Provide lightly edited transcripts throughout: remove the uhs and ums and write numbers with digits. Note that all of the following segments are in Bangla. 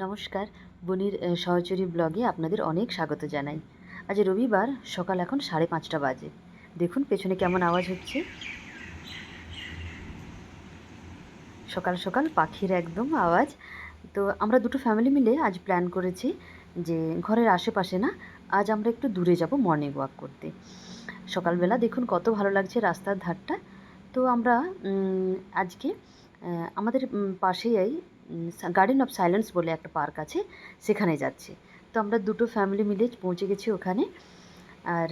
নমস্কার, বনির সহচরী ব্লগে আপনাদের অনেক স্বাগত জানাই। আজ রবিবার, সকাল এখন 5:30 বাজে। দেখুন পেছনে কেমন আওয়াজ হচ্ছে। সকাল সকাল পাখির একদম আওয়াজ। তো আমরা দুটো ফ্যামিলি মিলে আজ প্ল্যান করেছি যে ঘরের আশেপাশে না, আজ আমরা একটু দূরে যাব মর্নিং ওয়াক করতে। সকালবেলা দেখুন কত ভালো লাগছে রাস্তার ধারটা। তো আমরা আজকে আমাদের পাশেই গার্ডেন অফ সাইলেন্স বলে একটা পার্ক আছে, সেখানে যাচ্ছি। তো আমরা দুটো ফ্যামিলি মিলে পৌঁছে গেছি ওখানে। আর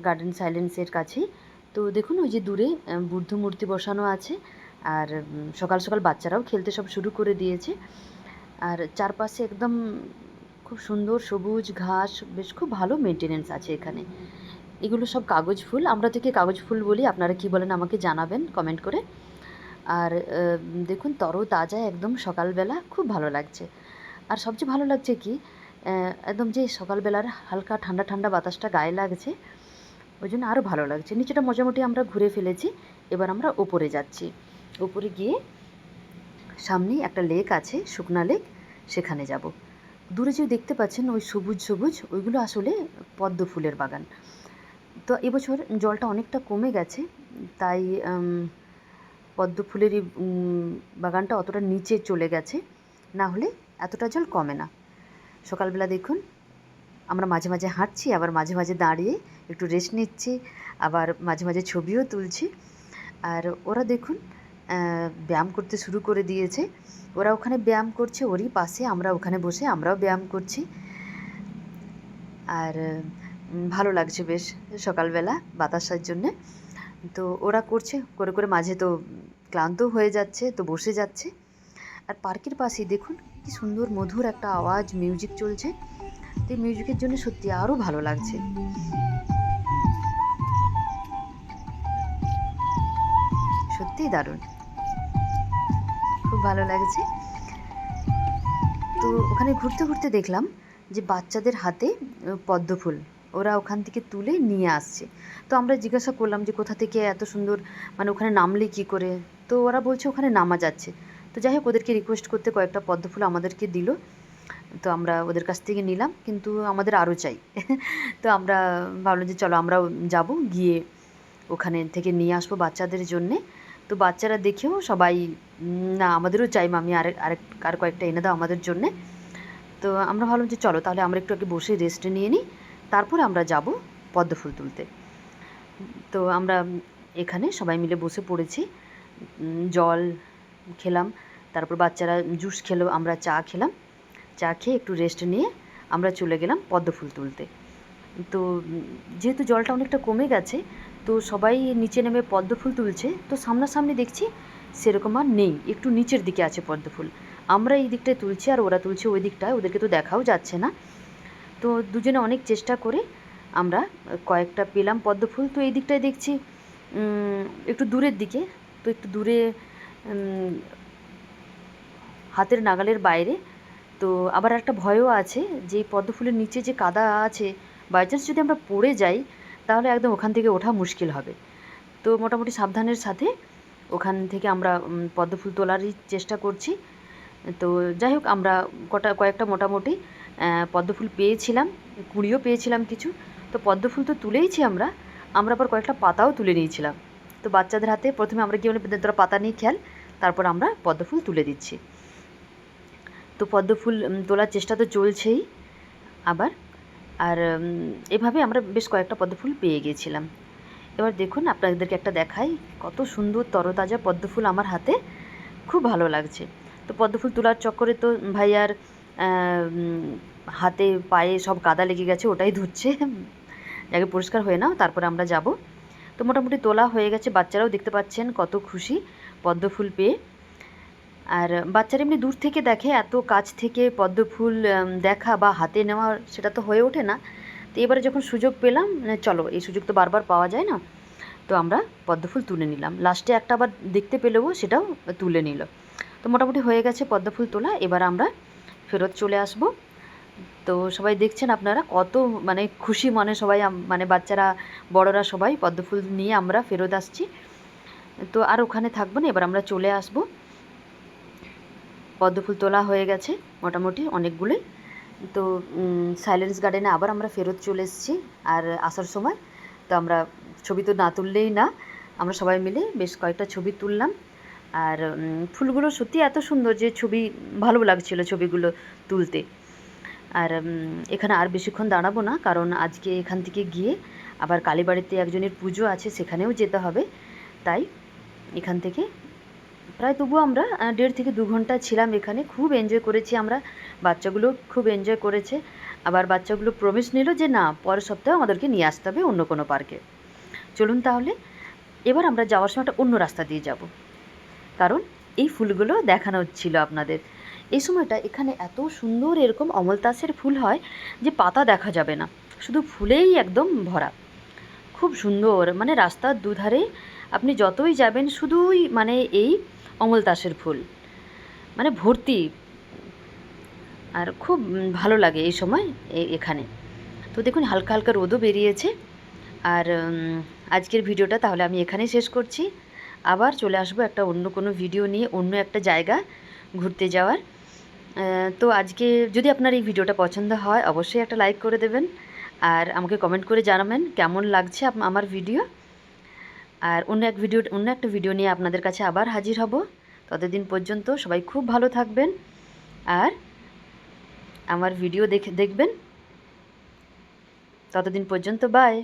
গার্ডেন সাইলেন্সের কাছেই তো দেখুন ওই যে দূরে বুদ্ধ মূর্তি বসানো আছে। আর সকাল সকাল বাচ্চারাও খেলতে সব শুরু করে দিয়েছে। আর চারপাশে একদম খুব সুন্দর সবুজ ঘাস, বেশ খুব ভালো মেনটেনেন্স আছে এখানে। এগুলো সব কাগজ ফুল, আমরা থেকে কাগজ ফুল বলি, আপনারা কি বলেন আমাকে জানাবেন কমেন্ট করে। আর দেখুন তরতাজা একদম সকালবেলা, খুব ভালো লাগছে। আর সবচেয়ে ভালো লাগছে কি, একদম যে সকালবেলার হালকা ঠান্ডা ঠান্ডা বাতাসটা গায়ে লাগছে, ওই জন্য আরও ভালো লাগছে। নিচেটা মোটামুটি আমরা ঘুরে ফেলেছি, এবার আমরা ওপরে যাচ্ছি। ওপরে গিয়ে সামনেই একটা লেক আছে, শুকনা লেক, সেখানে যাব। দূরে যে দেখতে পাচ্ছেন ওই সবুজ সবুজ, ওইগুলো আসলে পদ্ম ফুলের বাগান। তো এবছর জলটা অনেকটা কমে গেছে, তাই পদ্ম ফুলের এই বাগানটা অতটা নিচে চলে গেছে, না হলে এতটা জল কমে না। সকালবেলা দেখুন আমরা মাঝে মাঝে হাঁটছি, আবার মাঝে মাঝে দাঁড়িয়ে একটু রেস্ট নিচ্ছি, আবার মাঝে মাঝে ছবিও তুলছি। আর ওরা দেখুন ব্যায়াম করতে শুরু করে দিয়েছে। ওরা ওখানে ব্যায়াম করছে, ওরই পাশে আমরা ওখানে বসে আমরাও ব্যায়াম করছি। আর ভালো লাগছে বেশ সকালবেলা বাতাসার জন্যে। তো ওরা করছে, করে করে মাঝে তো ক্লান্ত হয়ে যাচ্ছে, তো বসে যাচ্ছে। আর পার্কের পাশেই দেখুন কি সুন্দর মধুর একটা আওয়াজ, মিউজিক চলছে। তো এই মিউজিকের জন্য সত্যি আরও ভালো লাগছে, সত্যিই দারুণ, খুব ভালো লাগছে। তো ওখানে ঘুরতে ঘুরতে দেখলাম যে বাচ্চাদের হাতে পদ্ম ফুল ওরা ওখান থেকে তুলে নিয়ে আসছে। তো আমরা জিজ্ঞাসা করলাম যে কোথা থেকে এত সুন্দর, মানে ওখানে নামলে কী করে। তো ওরা বলছে ওখানে নামা যাচ্ছে। তো যাই হোক, ওদেরকে রিকোয়েস্ট করতে কয়েকটা পদ্ম ফুল আমাদেরকে দিল। তো আমরা ওদের কাছ থেকে নিলাম, কিন্তু আমাদের আরও চাই। তো আমরা ভাবলাম যে চলো আমরাও যাব, গিয়ে ওখানে থেকে নিয়ে আসবো বাচ্চাদের জন্যে। তো বাচ্চারা দেখেও সবাই না আমাদেরও চাই মামি, আর কয়েকটা এনে দাও আমাদের জন্যে। তো আমরা ভাবলাম যে চলো তাহলে আমরা একটু আগে বসে রেস্ট নিয়ে নিই, তারপরে আমরা যাব পদ্ম ফুল তুলতে। তো আমরা এখানে সবাই মিলে বসে পড়েছি, জল খেলাম, তারপর বাচ্চারা জুস খেলো, আমরা চা খেলাম। চা খেয়ে একটু রেস্ট নিয়ে আমরা চলে গেলাম পদ্ম ফুল তুলতে। তো যেহেতু জলটা অনেকটা কমে গেছে, তো সবাই নিচে নেমে পদ্ম ফুল তুলছে। তো সামনাসামনি দেখছি সেরকম আর নেই, একটু নিচের দিকে আছে পদ্ম ফুল। আমরা এই দিকটায় তুলছি আর ওরা তুলছে ওই দিকটায়, ওদেরকে তো দেখাও যাচ্ছে না। তো দুজনে অনেক চেষ্টা করে আমরা কয়েকটা পেলাম পদ্ম ফুল। তো এই দিকটায় দেখছি একটু দূরের দিকে, তো একটু দূরে হাতের নাগালের বাইরে। তো আবার একটা ভয়ও আছে যে পদ্ম ফুলের নিচে যে কাদা আছে, বাই চান্স যদি আমরা পড়ে যাই তাহলে একদম ওখান থেকে ওঠা মুশকিল হবে। তো মোটামুটি সাবধানের সাথে ওখান থেকে আমরা পদ্ম ফুল তোলারই চেষ্টা করছি। তো যাই হোক, আমরা কয়েকটা মোটামুটি পদ্ম ফুল পেয়েছিলাম, কুঁড়িও পেয়েছিলাম কিছু। তো পদ্ম ফুল তো তুলেইছি আমরা, আমরা আবার কয়েকটা পাতাও তুলে নিয়েছিলাম। তো বাচ্চাদের হাতে প্রথমে আমরা কি বলি, তোরা পাতা নিয়ে খেল, তারপর আমরা পদ্ম ফুল তুলে দিচ্ছি। তো পদ্ম ফুল তোলার চেষ্টা তো চলছেই আবার। আর এভাবে আমরা বেশ কয়েকটা পদ্ম ফুল পেয়ে গিয়েছিলাম। এবার দেখুন আপনাদেরকে একটা দেখাই, কত সুন্দর তরতাজা পদ্ম ফুল আমার হাতে, খুব ভালো লাগছে। তো পদ্ম ফুল তোলার চক্করে তো ভাইয়ার হাতে পায়ে সব কাদা লেগে গেছে, ওটাই ধুচ্ছে। আগে পরিষ্কার হয়ে নাও, তারপরে আমরা যাব। তো মোটামুটি তোলা হয়ে গেছে, বাচ্চারাও দেখতে পাচ্ছেন কত খুশি পদ্ম ফুল পেয়ে। আর বাচ্চারা এমনি দূর থেকে দেখে, এত কাছ থেকে পদ্ম ফুল দেখা বা হাতে নেওয়া সেটা তো হয়ে ওঠে না। তো এবারে যখন সুযোগ পেলাম, চলো এই সুযোগ তো বারবার পাওয়া যায় না, তো আমরা পদ্ম ফুল তুলে নিলাম। লাস্টে একটা আবার দেখতে পেলেও সেটাও তুলে নিল। তো মোটামুটি হয়ে গেছে পদ্ম ফুল তোলা, এবার আমরা ফেরত চলে আসব। তো সবাই দেখছেন আপনারা কত মানে খুশি মনে সবাই, মানে বাচ্চারা বড়রা সবাই পদ্ম ফুল নিয়ে আমরা ফেরত আসছি। তো আর ওখানে থাকবো না, এবার আমরা চলে আসব। পদ্ম ফুল তোলা হয়ে গেছে মোটামুটি অনেকগুলোই। তো সাইলেন্স গার্ডেনে আবার আমরা ফেরত চলে এসেছি। আর আসার সময় তো আমরা ছবি তো না তুললেই না, আমরা সবাই মিলে বেশ কয়েকটা ছবি তুললাম। আর ফুলগুলো সত্যি এত সুন্দর যে ছবি ভালো লাগছিল ছবিগুলো তুলতে। আর এখানে আর বেশিক্ষণ দাঁড়াবো না, কারণ আজকে এখান থেকে গিয়ে আবার কালীবাড়িতে একজনের পুজো আছে, সেখানেও যেতে হবে। তাই এখান থেকে প্রায় তবুও আমরা 1.5 থেকে 2 ঘন্টা ছিলাম এখানে। খুব এনজয় করেছি আমরা, বাচ্চাগুলো খুব এনজয় করেছে। আবার বাচ্চাগুলো প্রমিস নিল যে না, পরের সপ্তাহে আমাদেরকে নিয়ে আসতে হবে অন্য কোনো পার্কে। চলুন তাহলে এবার আমরা যাওয়ার সময় একটা অন্য রাস্তা দিয়ে যাব, কারণ এই ফুলগুলো দেখানো হচ্ছিল আপনাদের। এই সময়টা এখানে এত সুন্দর এরকম অমলতাসের ফুল হয় যে পাতা দেখা যাবে না, শুধু ফুলেই একদম ভরা। খুব সুন্দর, মানে রাস্তার দুধারে আপনি যতই যাবেন শুধুই মানে এই অমলতাসের ফুল, মানে ভর্তি। আর খুব ভালো লাগে এই সময় এখানে। তো দেখুন হালকা হালকা রোদও বেরিয়েছে। আর আজকের ভিডিওটা তাহলে আমি এখানেই শেষ করছি। আবার চলে আসবো একটা অন্য কোনো ভিডিও নিয়ে, অন্য একটা জায়গা ঘুরতে যাওয়ার। তো আজকে যদি আপনার এই ভিডিওটা পছন্দ হয় অবশ্যই একটা লাইক করে দেবেন, আর আমাকে কমেন্ট করে জানাবেন কেমন লাগছে আমার ভিডিও। আর অন্য একটা ভিডিও নিয়ে আপনাদের কাছে আবার হাজির হব। ততদিন পর্যন্ত সবাই খুব ভালো থাকবেন আর আমার ভিডিও দেখবেন। ততদিন পর্যন্ত বাই।